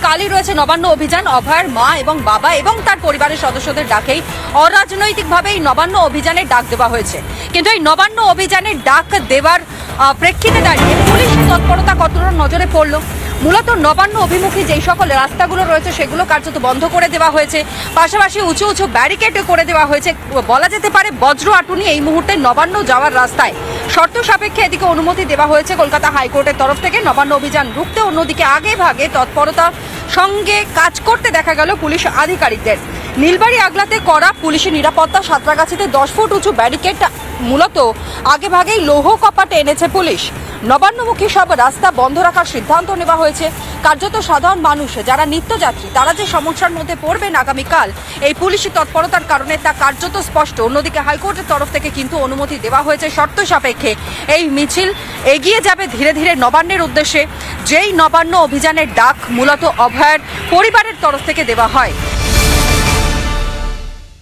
কালই রয়েছে নবান্ন অভিযান। অভয়ের মা এবং বাবা এবং তার পরিবারের সদস্যদের ডাকেই অরাজনৈতিকভাবে এই নবান্ন অভিযানের ডাক দেওয়া হয়েছে। কিন্তু এই নবান্ন অভিযানের ডাক দেওয়ার প্রেক্ষিতে দাঁড়িয়ে পুলিশের তৎপরতা কতটা নজরে পড়ল? মূলত নবান্ন অভিমুখী যেই সকল রাস্তাগুলো রয়েছে সেগুলো কার্যত বন্ধ করে দেওয়া হয়েছে, পাশাপাশি উঁচু উঁচু ব্যারিকেড করে দেওয়া হয়েছে। বলা যেতে পারে বজ্র আটুনি এই মুহূর্তে নবান্ন যাওয়ার রাস্তায়। শর্ত সাপেক্ষে এদিকে অনুমতি দেওয়া হয়েছে কলকাতা হাইকোর্টের তরফ থেকে নবান্ন অভিযান রুখতে। অন্যদিকে আগে ভাগে তৎপরতার সঙ্গে কাজ করতে দেখা গেল পুলিশ আধিকারিকদের। নীলবাড়ি আগলাতে করা পুলিশি নিরাপত্তা, সাঁতরাগাছিতে 10 ফুট উঁচু ব্যারিকেড, মূলত আগে ভাগেই লৌহ কপাটে এনেছে পুলিশ। নবান্নমুখী সব রাস্তা বন্ধ রাখার সিদ্ধান্ত নেওয়া হয়েছে। কার্যত সাধারণ মানুষ যারা নিত্যযাত্রী তারা যে সমস্যার মধ্যে পড়বেন আগামীকাল এই পুলিশি তৎপরতার কারণে তা কার্যত স্পষ্ট। অন্যদিকে হাইকোর্টের তরফ থেকে কিন্তু অনুমতি দেওয়া হয়েছে শর্ত সাপেক্ষে। এই মিছিল এগিয়ে যাবে ধীরে ধীরে নবান্নের উদ্দেশ্যে, যেই নবান্ন অভিযানের ডাক মূলত অভয়ের পরিবারের তরফ থেকে দেওয়া হয়।